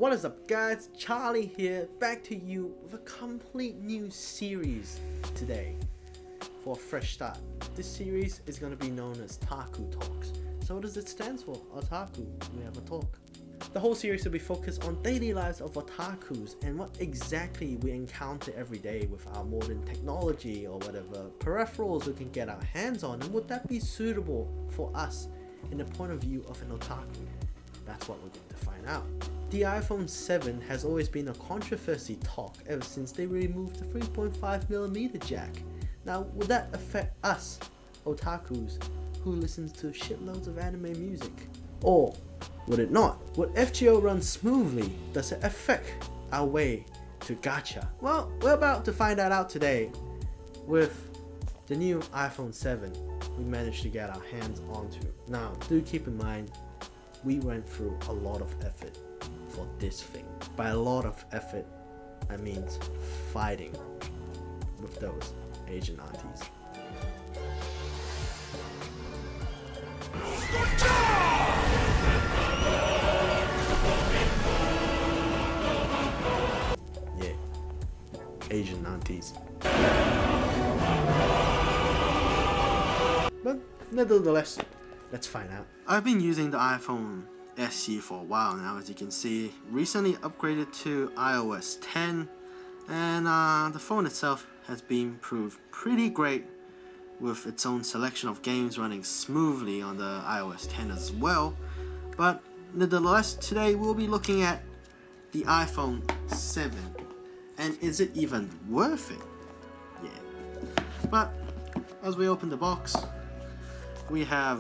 What is up guys, Charlie here, back to you with a complete new series today for a fresh start. This series is going to be known as Otaku Talks. So what does it stand for? Otaku, we have a talk. The whole series will be focused on daily lives of otakus and what exactly we encounter every day with our modern technology or whatever peripherals we can get our hands on, and would that be suitable for us in the point of view of an otaku? That's what we're going to find out. The iPhone 7 has always been a controversy talk ever since they removed the 3.5mm jack. Now, would that affect us, otakus, who listens to shitloads of anime music? Or would it not? Would FGO run smoothly? Does it affect our way to gacha? Well, we're about to find that out today with the new iPhone 7 we managed to get our hands onto. Now, do keep in mind, we went through a lot of effort for this thing. By a lot of effort, I mean fighting with those Asian aunties. Yeah, Asian aunties. But nevertheless, let's find out. I've been using the iPhone SE for a while now, as you can see. Recently upgraded to iOS 10, and the phone itself has been proved pretty great with its own selection of games running smoothly on the iOS 10 as well. But nevertheless, today we'll be looking at the iPhone 7, and is it even worth it? Yeah. But as we open the box, we have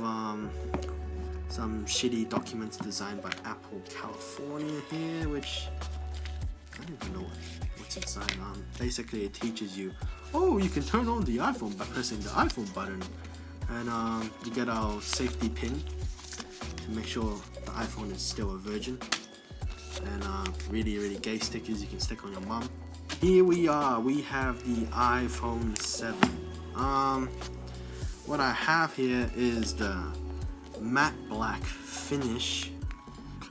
some shitty documents designed by Apple California here, which I don't even know what's inside. Basically it teaches you, oh, you can turn on the iPhone by pressing the iPhone button, and you get our safety pin to make sure the iPhone is still a virgin, and really gay stickers you can stick on your mum. Here we are, we have the iPhone 7. What I have here is the matte black finish.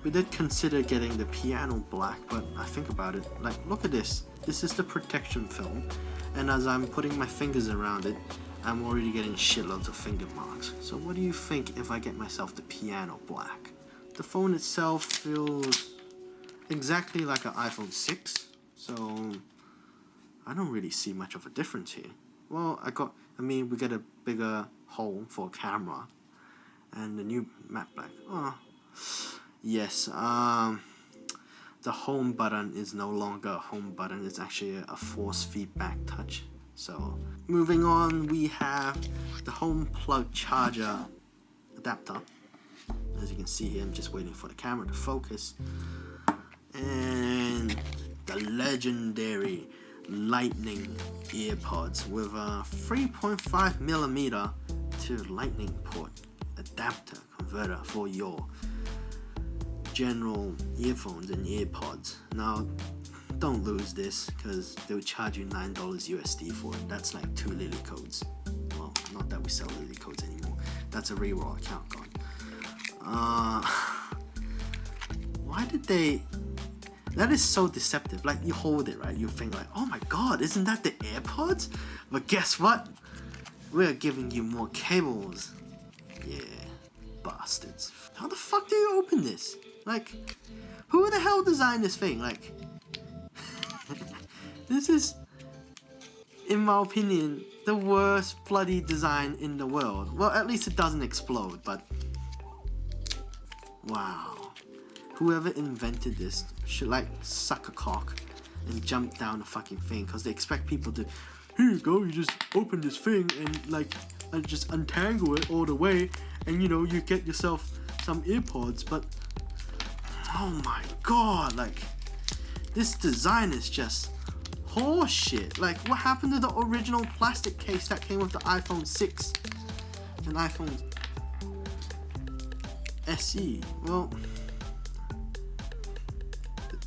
We did consider getting the piano black, but I think about it, like, look at this. This is the protection film, and as I'm putting my fingers around it, I'm already getting shitloads of finger marks. So what do you think if I get myself the piano black? The phone itself feels exactly like an iPhone 6, so I don't really see much of a difference here. Well, we get a bigger hole for a camera, and the new matte black. Oh, yes. The home button is no longer a home button. It's actually a force feedback touch. So, moving on, we have the home plug charger adapter. As you can see here, I'm just waiting for the camera to focus. And the legendary Lightning earpods with a 3.5mm to Lightning port adapter converter for your general earphones and earpods. Now, don't lose this because they'll charge you $9 USD for it. That's like 2 lily codes. Well, not that we sell lily codes anymore. That's a reroll account gone. Why did they? That is so deceptive. Like, you hold it, right? You think like, oh my god, isn't that the AirPods? But guess what? We're giving you more cables. Yeah, bastards. How the fuck do you open this? Like, who the hell designed this thing? Like, this is, in my opinion, the worst bloody design in the world. Well, at least it doesn't explode, but wow. Whoever invented this should like suck a cock and jump down the fucking thing, because they expect people to, here you go, you just open this thing and like just untangle it all the way, and you know, you get yourself some earpods. But oh my god, like, this design is just horseshit. Like, what happened to the original plastic case that came with the iPhone 6 and iPhone SE? Well,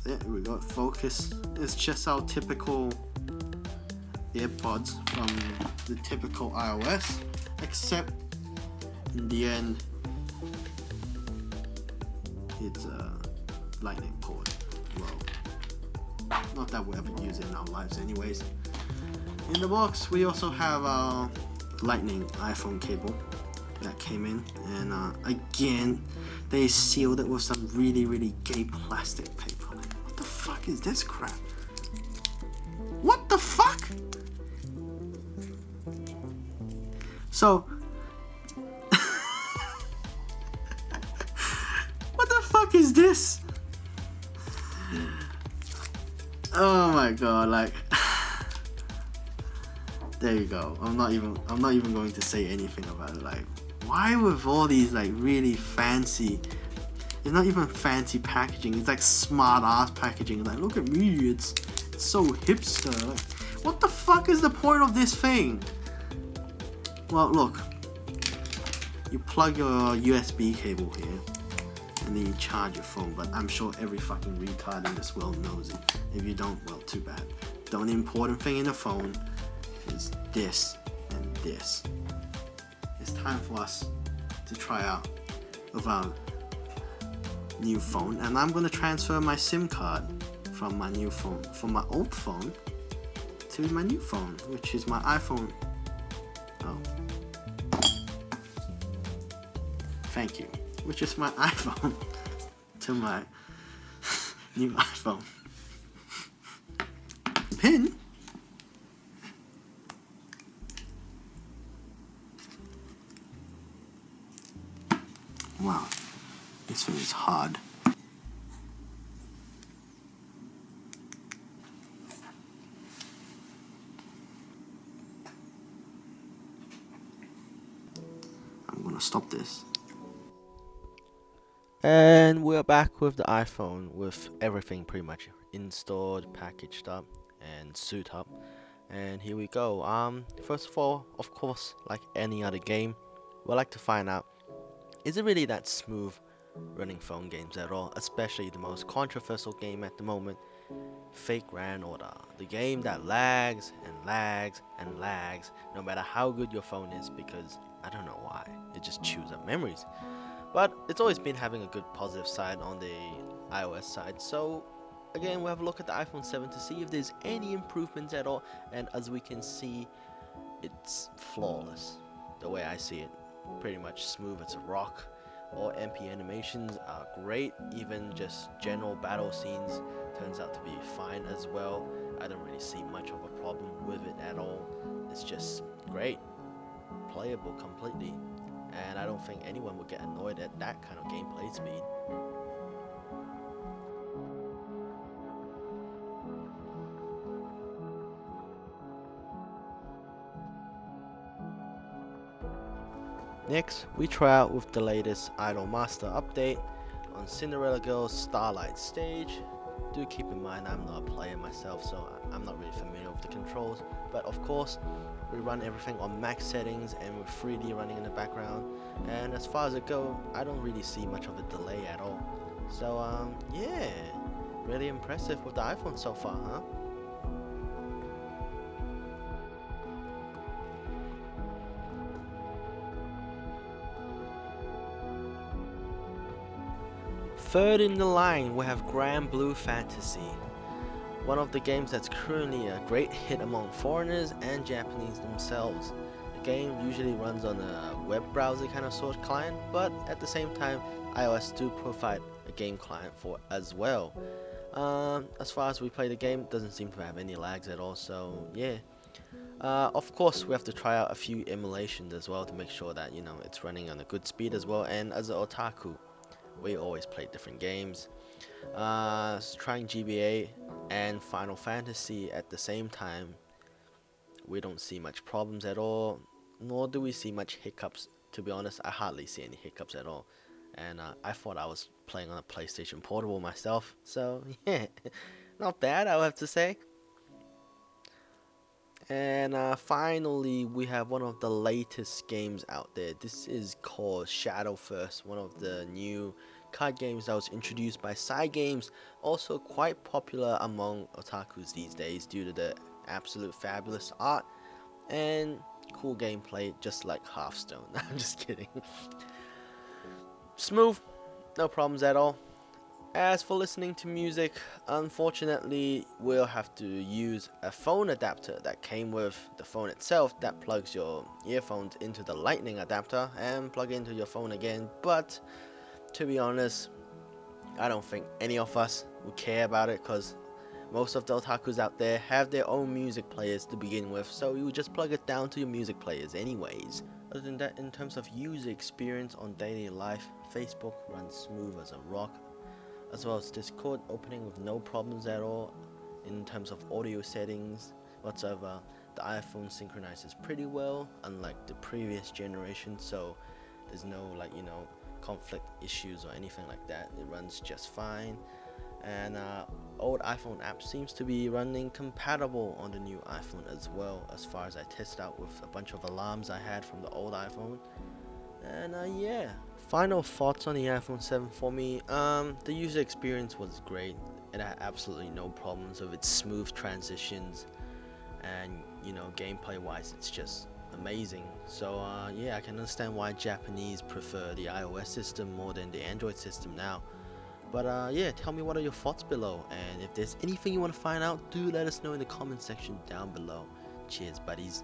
there we go, focus. It's just our typical AirPods from the typical iOS, except in the end it's a lightning port. Well, Not that we'll ever use it in our lives anyways. In the box, we also have our lightning iPhone cable that came in, and again, they sealed it with some really gay plastic paper. Like, what the fuck is this crap? What the fuck? So, what the fuck is this? Oh my god, like, there you go. I'm not even going to say anything about it. Like, why with all these like really fancy, it's not even fancy packaging, it's like smart ass packaging. Like, look at me, it's so hipster. Like, what the fuck is the point of this thing? Well, look, you plug your USB cable here and then you charge your phone, but I'm sure every fucking retard in this world knows it. If you don't, well, too bad. The only important thing in the phone is this and this. It's time for us to try out with our new phone, and I'm gonna transfer my SIM card from my new phone, from my old phone to my new phone, which is my iPhone. Oh, thank you. Which is my iPhone to my new iPhone. Pin. Wow, this thing is hard. I'm gonna stop this. And we're back with the iPhone with everything pretty much installed, packaged up, and suited up. And here we go. First of all, of course, like any other game, we'd like to find out, is it really that smooth running phone games at all? Especially the most controversial game at the moment, Fake Grand Order. The game that lags and lags and lags no matter how good your phone is, because I don't know why, it just chews up memories. But it's always been having a good positive side on the iOS side. So again, we'll have a look at the iPhone 7 to see if there's any improvements at all. And as we can see, it's flawless. The way I see it, pretty much smooth as a rock. All MP animations are great. Even just general battle scenes turns out to be fine as well. I don't really see much of a problem with it at all. It's just great, playable completely. And I don't think anyone would get annoyed at that kind of gameplay speed. Next, we try out with the latest Idol Master update on Cinderella Girl's Starlight stage. Do keep in mind I'm not a player myself, so I'm not really familiar with the controls, but of course we run everything on max settings and with 3D running in the background, and as far as it goes, I don't really see much of a delay at all. So yeah, really impressive with the iPhone so far, huh? Third in the line, we have Grand Blue Fantasy, one of the games that's currently a great hit among foreigners and Japanese themselves. The game usually runs on a web browser kind of sort client, but at the same time, iOS do provide a game client for it as well. As far as we play the game, it doesn't seem to have any lags at all, so yeah. Of course, we have to try out a few emulations as well to make sure that, you know, it's running on a good speed as well. And as an otaku, we always play different games. Trying GBA and Final Fantasy at the same time, we don't see much problems at all, nor do we see much hiccups. To be honest, I hardly see any hiccups at all. And I thought I was playing on a PlayStation Portable myself, so yeah, not bad, I would have to say. And finally, we have one of the latest games out there. This is called Shadow First, one of the new card games that was introduced by Cygames, also quite popular among otakus these days due to the absolute fabulous art and cool gameplay, just like Hearthstone. I'm just kidding. Smooth, no problems at all. As for listening to music, unfortunately we'll have to use a phone adapter that came with the phone itself that plugs your earphones into the lightning adapter and plug into your phone again. But to be honest, I don't think any of us would care about it, because most of the otakus out there have their own music players to begin with, so you would just plug it down to your music players anyways. Other than that, in terms of user experience on daily life, Facebook runs smooth as a rock, as well as Discord opening with no problems at all. In terms of audio settings whatsoever, the iPhone synchronizes pretty well, unlike the previous generation, so there's no conflict issues or anything like that. It runs just fine. And old iPhone app seems to be running compatible on the new iPhone as well, as far as I tested out with a bunch of alarms I had from the old iPhone. And yeah, final thoughts on the iPhone 7 for me. The user experience was great. It had absolutely no problems with its smooth transitions, and gameplay wise it's just amazing. So yeah, I can understand why Japanese prefer the iOS system more than the Android system now. But yeah, tell me what are your thoughts below, and if there's anything you want to find out, do let us know in the comment section down below. Cheers buddies.